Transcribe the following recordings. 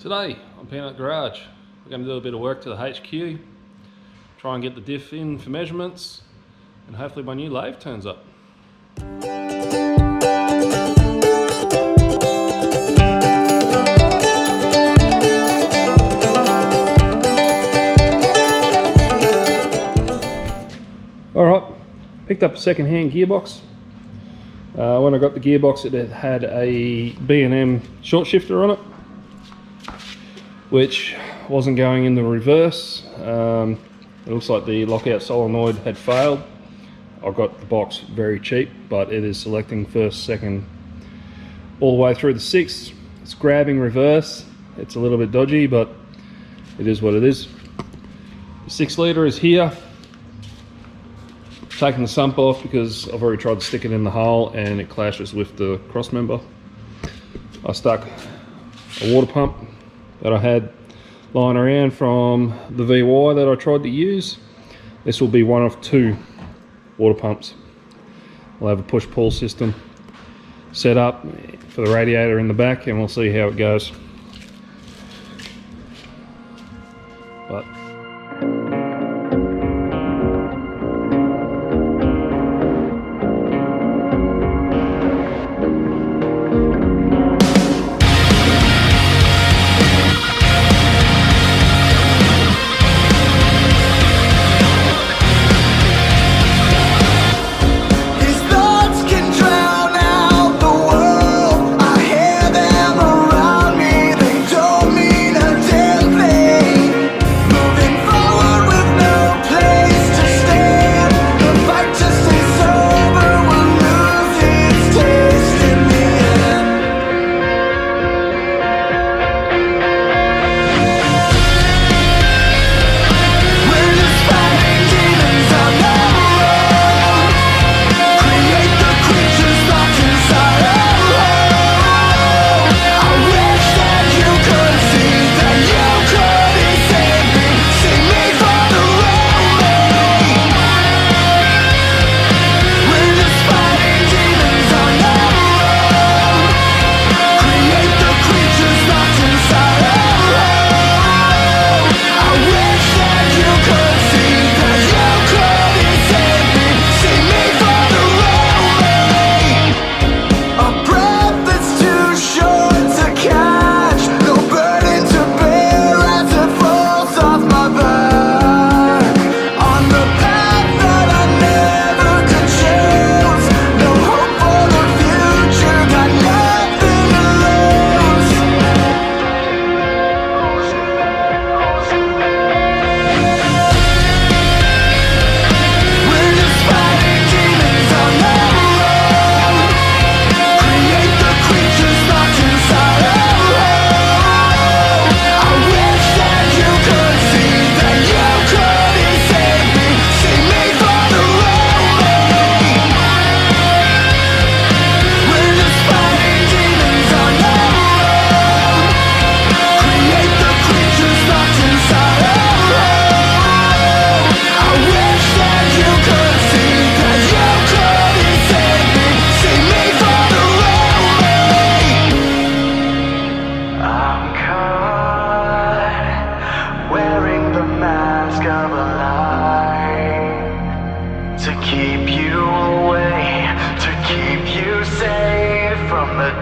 Today on Peanut Garage, we're going to do a bit of work to the HQ, try and get the diff in for measurements, and hopefully my new lathe turns up. Alright, picked up a second-hand gearbox. When I got the gearbox, it had a B&M short shifter on it, which wasn't going in the reverse. It looks like the lockout solenoid had failed. I got the box very cheap, but it is selecting first, second, all the way through the sixth. It's grabbing reverse. It's a little bit dodgy, but it is what it is. The 6 litre is here. Taking the sump off because I've already tried to stick it in the hole and it clashes with the cross member. I stuck a water pump that I had lying around from the VY that I tried to use. This will be one of 2 water pumps. I'll have a push-pull system set up for the radiator in the back and we'll see how it goes. But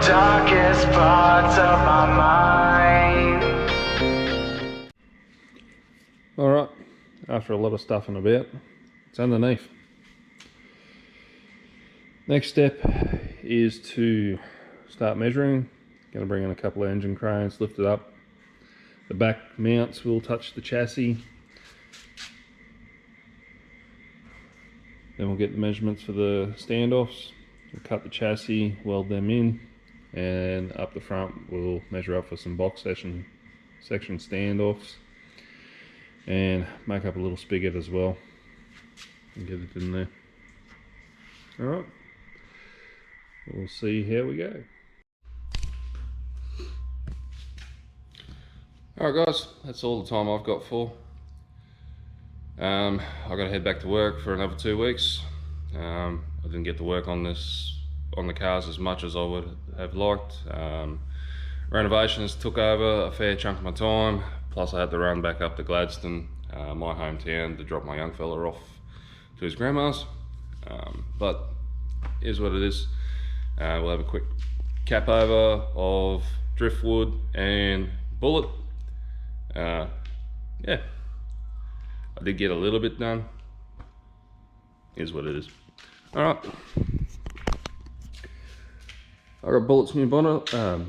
darkest parts of my mind. alright, after a lot of stuffing about, it's underneath. Next step is to start measuring. Going to bring in a couple of engine cranes, lift it up. The back mounts will touch the chassis. Then we'll get the measurements for the standoffs. We'll cut the chassis, weld them in, and up the front we'll measure up for some box section standoffs and make up a little spigot as well and get it in there. Alright, we'll see how we go. Alright guys, that's all the time I've got for. I've got to head back to work for another 2 weeks. I didn't get to work on the cars as much as I would have liked. renovations took over a fair chunk of my time, plus I had to run back up to Gladstone, my hometown, to drop my young fella off to his grandma's. But here's what it is. We'll have a quick cap over of Driftwood and Bullet. Yeah, I did get a little bit done. Here's what it is. All right, I got Bullet's new bonnet. I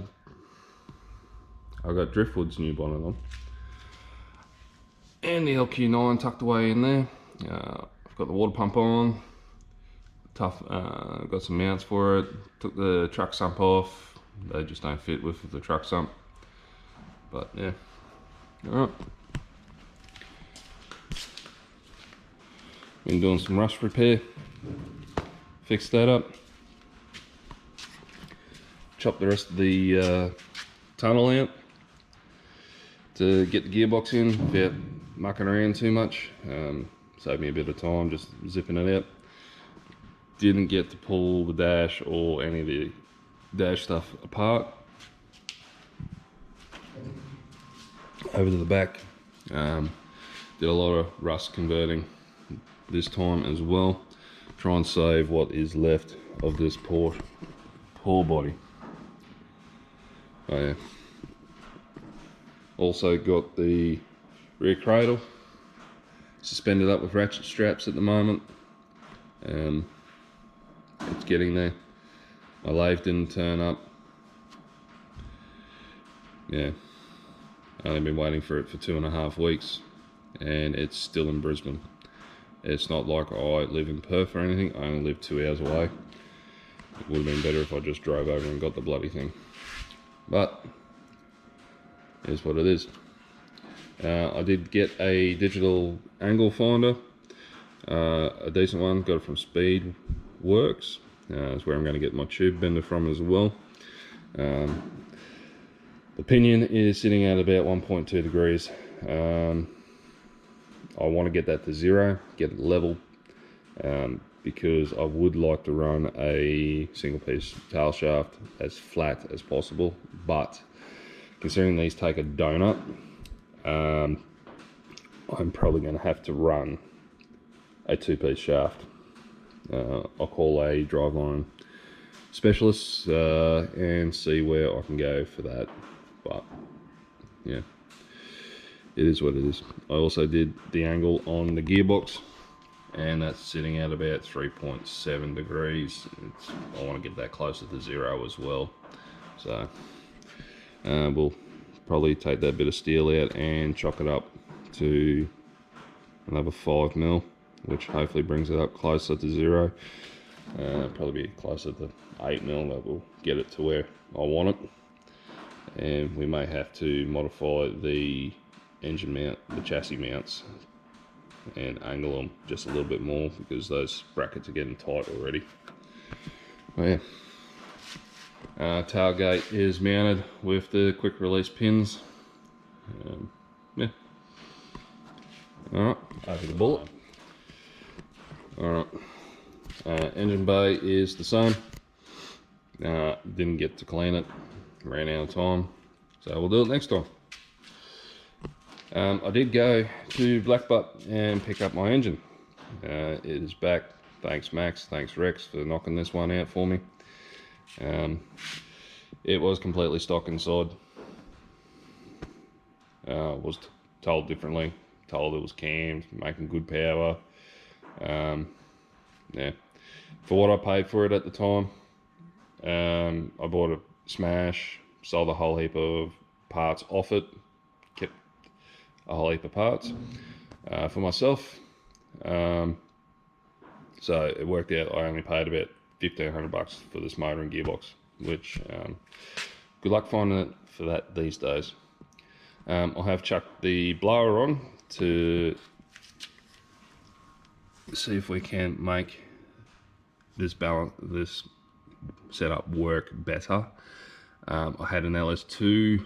got Driftwood's new bonnet on, and the LQ9 tucked away in there. I've got the water pump on. Tough. Got some mounts for it. Took the truck sump off. They just don't fit with the truck sump. But yeah. All right. Been doing some rust repair. Fixed that up. Chopped the rest of the tunnel out to get the gearbox in without mucking around too much. Saved me a bit of time just zipping it out. Didn't get to pull the dash or any of the dash stuff apart. Over to the back. Did a lot of rust converting this time as well. Try and save what is left of this poor body. Oh yeah. Also got the rear cradle suspended up with ratchet straps at the moment. It's getting there. My lathe didn't turn up. Yeah, I've only been waiting for it for 2.5 weeks, and it's still in Brisbane. It's not like I live in Perth or anything. I only live 2 hours away. It would have been better if I just drove over and got the bloody thing. But here's what it is. I did get a digital angle finder, a decent one. Got it from Speed Works. That's where I'm going to get my tube bender from as well. The pinion is sitting at about 1.2 degrees. I want to get that to 0, get it level, because I would like to run a single piece tail shaft as flat as possible, but considering these take a donut, I'm probably going to have to run a 2-piece shaft. I'll call a driveline specialist and see where I can go for that. But yeah, it is what it is. I also did the angle on the gearbox, and that's sitting at about 3.7 degrees. I want to get that closer to 0 as well. So we'll probably take that bit of steel out and chop it up to another 5mm, which hopefully brings it up closer to 0. Probably be closer to 8mm. That will get it to where I want it. And we may have to modify the engine mount, the chassis mounts, and angle them just a little bit more because those brackets are getting tight already. Oh yeah. Tailgate is mounted with the quick release pins. Yeah. Alright, over the Bullet. Alright. Engine bay is the same. Didn't get to clean it. Ran out of time. So we'll do it next time. I did go to Blackbutt and pick up my engine. It is back. Thanks Max, thanks Rex for knocking this one out for me. It was completely stock inside. Was told differently. Told it was cammed, making good power. Yeah, for what I paid for it at the time, I bought a smash, sold a whole heap of parts off it, kept a whole heap of parts for myself. So it worked out. I only paid about $1,500 for this motor and gearbox, which good luck finding it for that these days. I have chucked the blower on to see if we can make this setup work better. I had an LS2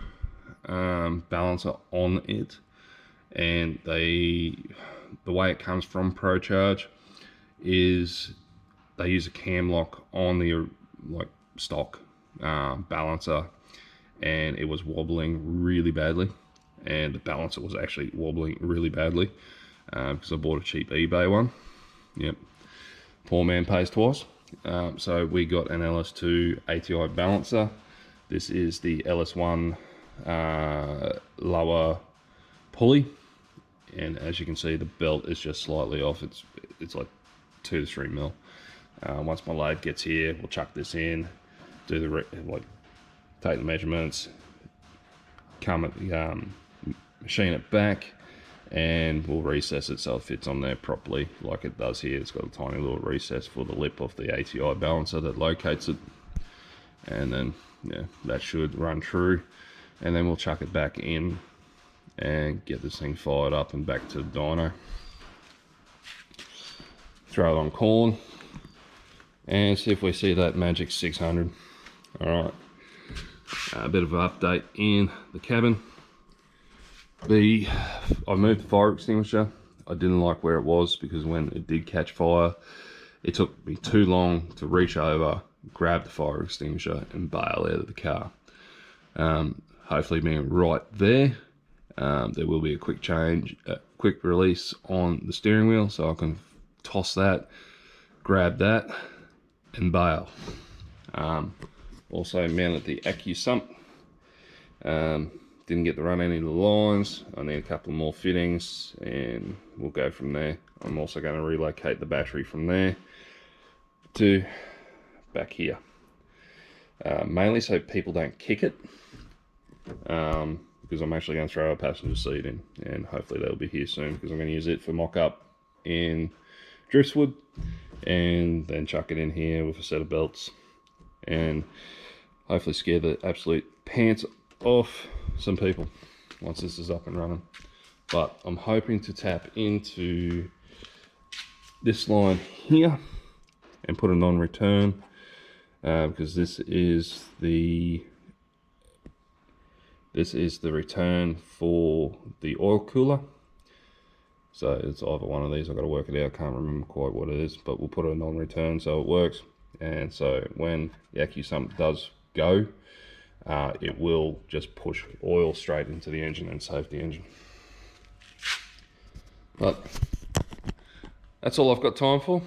balancer on it, and the way it comes from ProCharge is they use a cam lock on the stock balancer, and it was wobbling really badly, and the balancer was actually wobbling really badly because I bought a cheap eBay one. Yep, poor man pays twice. So we got an LS2 ATI balancer. This is the LS1 lower pulley, and as you can see, the belt is just slightly off. It's like 2 to 3 mil. Once my load gets here, we'll chuck this in, do the take the measurements, machine it back, and we'll recess it so it fits on there properly like it does here. It's got a tiny little recess for the lip of the ATI balancer that locates it, and then yeah, that should run true, and then we'll chuck it back in and get this thing fired up and back to the dyno. Throw it on corn and see if we see that magic 600. All right, a bit of an update in the cabin. I moved the fire extinguisher. I didn't like where it was because when it did catch fire, it took me too long to reach over, grab the fire extinguisher and bail out of the car. Hopefully being right there, there will be a quick release on the steering wheel, so I can toss that, grab that and bail. Also mounted the accusump. Didn't get to run any of the lines. I need a couple more fittings and we'll go from there. I'm also going to relocate the battery from there to back here, mainly so people don't kick it, because I'm actually going to throw a passenger seat in, and hopefully that'll be here soon because I'm going to use it for mock-up in Driftswood, and then chuck it in here with a set of belts and hopefully scare the absolute pants off some people once this is up and running. But I'm hoping to tap into this line here and put a non-return, because this is the return for the oil cooler. So it's either one of these. I've got to work it out. I can't remember quite what it is, but we'll put a non-return so it works. And so when the accusump does go, it will just push oil straight into the engine and save the engine. But that's all I've got time for.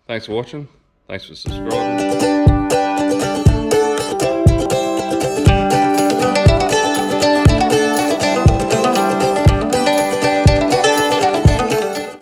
Thanks for watching. Thanks for subscribing.